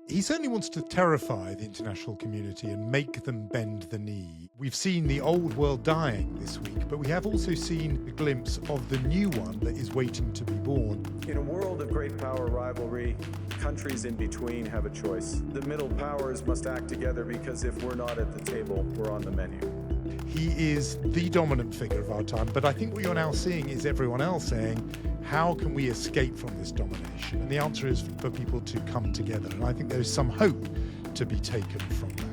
He certainly wants to terrify the international community and make them bend the knee. We've seen the old world dying this week, but we have also seen a glimpse of the new one that is waiting to be born. In a world of great power rivalry, countries in between have a choice. The middle powers must act together because if we're not at the table, we're on the menu. He is the dominant figure of our time, but I think what you're now seeing is everyone else saying, how can we escape from this domination? And the answer is for people to come together. And I think there is some hope to be taken from that.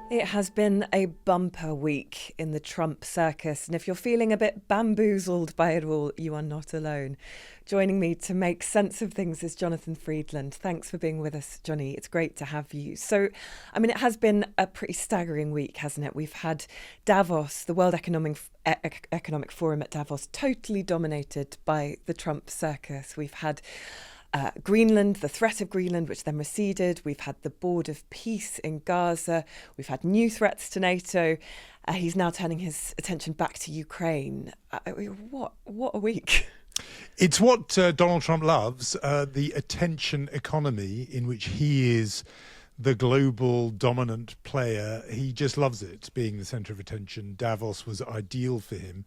It has been a bumper week in the Trump circus, and if you're feeling a bit bamboozled by it all, you are not alone. Joining me to make sense of things is Jonathan Freedland. Thanks for being with us, Johnny. It's great to have you. So, it has been a pretty staggering week, hasn't it? We've had Davos, the World Economic Forum at Davos, totally dominated by the Trump circus. We've had Greenland, the threat of Greenland, which then receded. We've had the board of peace in Gaza. We've had new threats to NATO. He's now turning his attention back to Ukraine. What a week. It's what Donald Trump loves, the attention economy in which he is the global dominant player. He just loves it, being the centre of attention. Davos was ideal for him.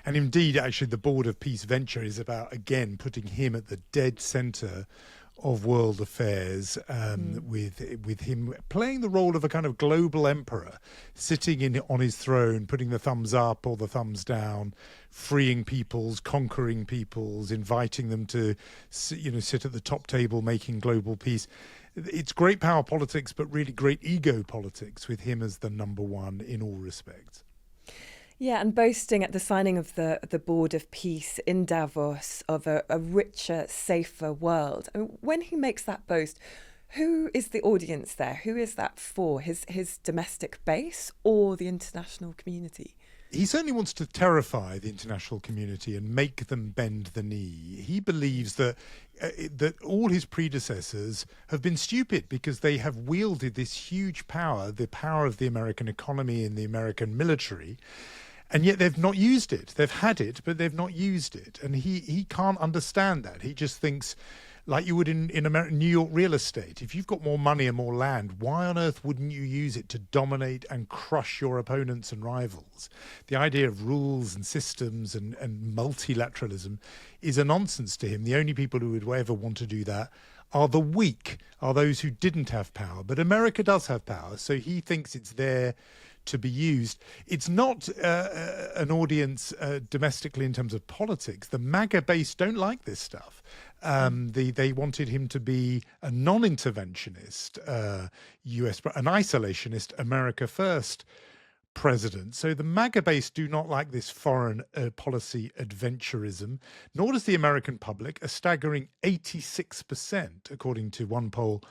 And indeed, actually, the Board of Peace venture is about, again, putting him at the dead centre of world affairs, with him playing the role of a kind of global emperor, sitting on his throne, putting the thumbs up or the thumbs down, freeing peoples, conquering peoples, inviting them to, sit at the top table, making global peace. It's great power politics, but really great ego politics with him as the number one in all respects. Yeah, and boasting at the signing of the Board of Peace in Davos of a richer, safer world. When he makes that boast, who is the audience there? Who is that for? His domestic base or the international community? He certainly wants to terrify the international community and make them bend the knee. He believes that all his predecessors have been stupid because they have wielded this huge power, the power of the American economy and the American military, and yet they've not used it. They've had it, but they've not used it. And he can't understand that. He just thinks, like you would in New York real estate, if you've got more money and more land, why on earth wouldn't you use it to dominate and crush your opponents and rivals? The idea of rules and systems and multilateralism is a nonsense to him. The only people who would ever want to do that are the weak, are those who didn't have power. But America does have power, so he thinks it's there to be used. It's not an audience domestically in terms of politics. The MAGA base don't like this stuff. They wanted him to be a non-interventionist an isolationist, America first president. So the MAGA base do not like this foreign policy adventurism, nor does the American public. A staggering 86%, according to one poll,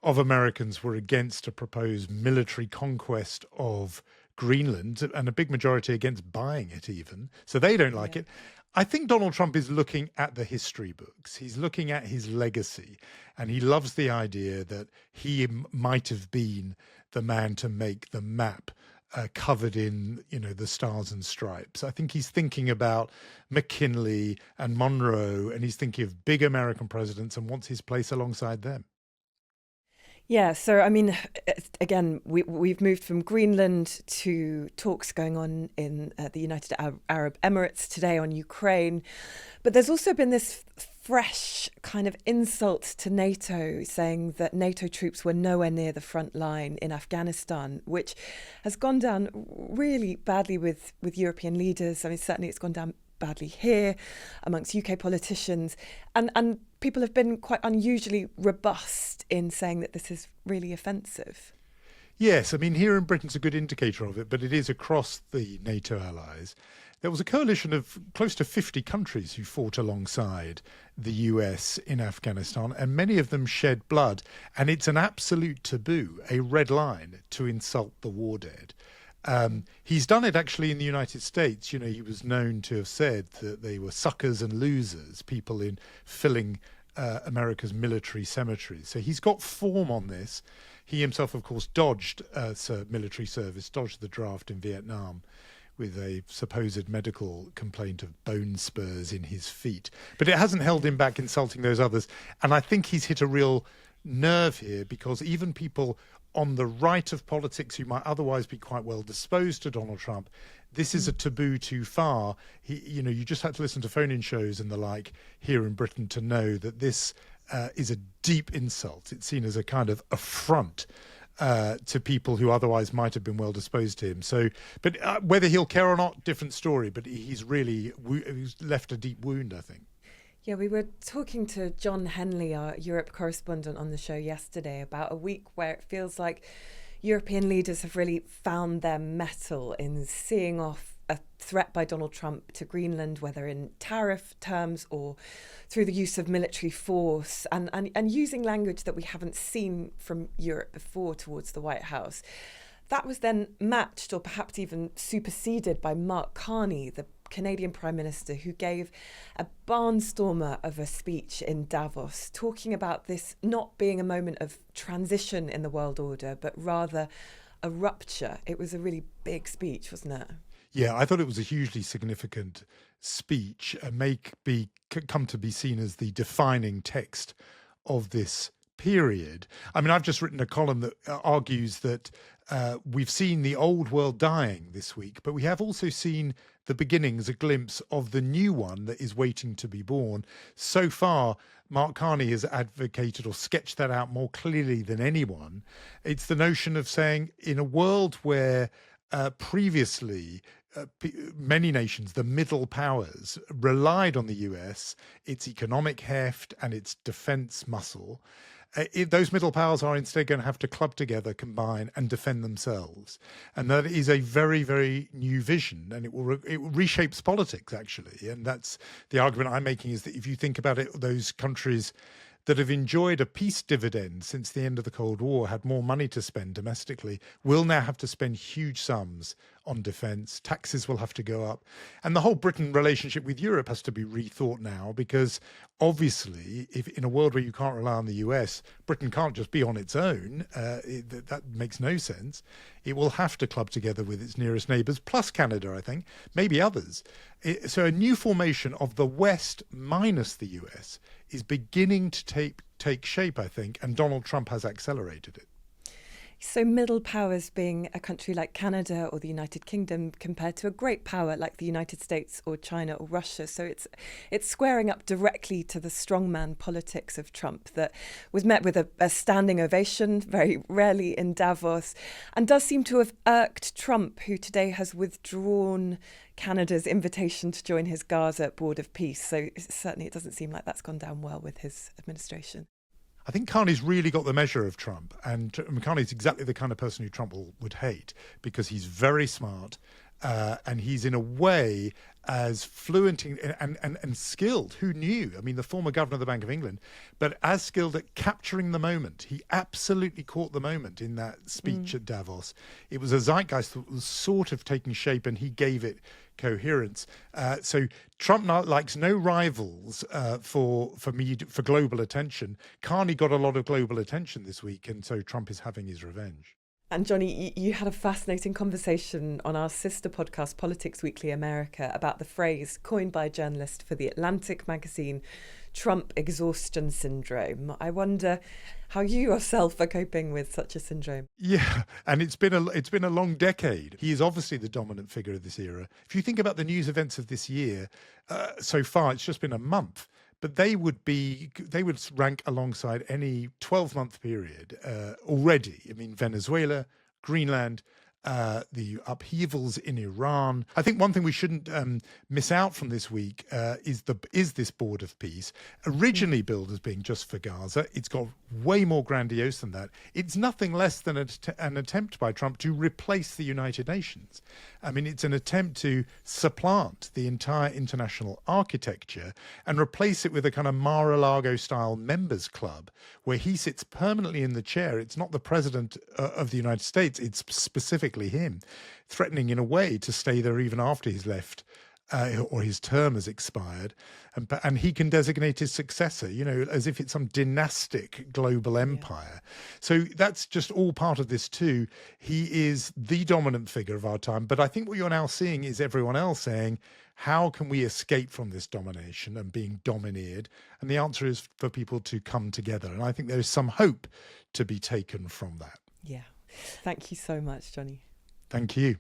of Americans were against a proposed military conquest of Greenland, and a big majority against buying it even. So they don't like it. I think Donald Trump is looking at the history books. He's looking at his legacy, and he loves the idea that he might have been the man to make the map covered in, the stars and stripes. I think he's thinking about McKinley and Monroe, and he's thinking of big American presidents and wants his place alongside them. Yeah, so again, we've moved from Greenland to talks going on in the United Arab Emirates today on Ukraine. But there's also been this fresh kind of insult to NATO, saying that NATO troops were nowhere near the front line in Afghanistan, which has gone down really badly with European leaders. Certainly it's gone down badly here amongst UK politicians. And people have been quite unusually robust in saying that this is really offensive. Yes, here in Britain's a good indicator of it, but it is across the NATO allies. There was a coalition of close to 50 countries who fought alongside the US in Afghanistan, and many of them shed blood. And it's an absolute taboo, a red line, to insult the war dead. He's done it actually in the United States. He was known to have said that they were suckers and losers, people in filling America's military cemeteries. So he's got form on this. He himself, of course, dodged military service, dodged the draft in Vietnam with a supposed medical complaint of bone spurs in his feet. But it hasn't held him back insulting those others. And I think he's hit a real nerve here, because even people on the right of politics who might otherwise be quite well disposed to Donald Trump, this is a taboo too far. You just had to listen to phone-in shows and the like here in Britain to know that this is a deep insult. It's seen as a kind of affront to people who otherwise might have been well disposed to him. So, but whether he'll care or not, different story. But he's left a deep wound, I think. Yeah, we were talking to John Henley, our Europe correspondent, on the show yesterday about a week where it feels like European leaders have really found their mettle in seeing off a threat by Donald Trump to Greenland, whether in tariff terms or through the use of military force, and using language that we haven't seen from Europe before towards the White House. That was then matched or perhaps even superseded by Mark Carney, the Canadian Prime Minister, who gave a barnstormer of a speech in Davos, talking about this not being a moment of transition in the world order, but rather a rupture. It was a really big speech, wasn't it? Yeah, I thought it was a hugely significant speech, come to be seen as the defining text of this period. I mean, I've just written a column that argues that we've seen the old world dying this week, but we have also seen the beginnings, a glimpse of the new one that is waiting to be born. So far, Mark Carney has advocated or sketched that out more clearly than anyone. It's the notion of saying, in a world where previously many nations, the middle powers, relied on the US, its economic heft and its defense muscle, those middle powers are instead going to have to club together, combine, and defend themselves. And that is a very, very new vision, and it reshapes politics, actually. And that's the argument I'm making, is that if you think about it, those countries that have enjoyed a peace dividend since the end of the Cold War, had more money to spend domestically, will now have to spend huge sums on defence. Taxes will have to go up. And the whole Britain relationship with Europe has to be rethought now, because obviously, if in a world where you can't rely on the US, Britain can't just be on its own. That makes no sense. It will have to club together with its nearest neighbours, plus Canada, I think, maybe others. So a new formation of the West minus the US is beginning to take shape, I think, and Donald Trump has accelerated it. So middle powers being a country like Canada or the United Kingdom compared to a great power like the United States or China or Russia. So it's squaring up directly to the strongman politics of Trump that was met with a standing ovation, very rarely in Davos, and does seem to have irked Trump, who today has withdrawn Canada's invitation to join his Gaza Board of Peace. So certainly it doesn't seem like that's gone down well with his administration. I think Carney's really got the measure of Trump, and Carney's exactly the kind of person who Trump would hate, because he's very smart and he's in a way as fluent and skilled. Who knew? I mean, the former governor of the Bank of England, but as skilled at capturing the moment. He absolutely caught the moment in that speech at Davos. It was a zeitgeist that was sort of taking shape, and he gave it coherence. So Trump likes no rivals for global attention. Carney got a lot of global attention this week, and so Trump is having his revenge. And Johnny, you had a fascinating conversation on our sister podcast, Politics Weekly America, about the phrase coined by a journalist for The Atlantic magazine, Trump exhaustion syndrome. I wonder how you yourself are coping with such a syndrome. Yeah, and it's been a long decade. He is obviously the dominant figure of this era. If you think about the news events of this year, so far it's just been a month. But they would rank alongside any 12-month period already. I mean, Venezuela, Greenland, the upheavals in Iran. I think one thing we shouldn't miss out from this week is this Board of Peace, originally billed as being just for Gaza. It's got way more grandiose than that. It's nothing less than an attempt by Trump to replace the United Nations. I mean, it's an attempt to supplant the entire international architecture and replace it with a kind of Mar-a-Lago-style members club where he sits permanently in the chair. It's not the president of the United States, it's specifically him, threatening in a way to stay there even after he's left or his term has expired, and he can designate his successor, as if it's some dynastic global empire. So that's just all part of this too. He is the dominant figure of our time. But I think what you're now seeing is everyone else saying, how can we escape from this domination and being domineered? And the answer is for people to come together. And I think there is some hope to be taken from that. Yeah. Thank you so much, Johnny. Thank you.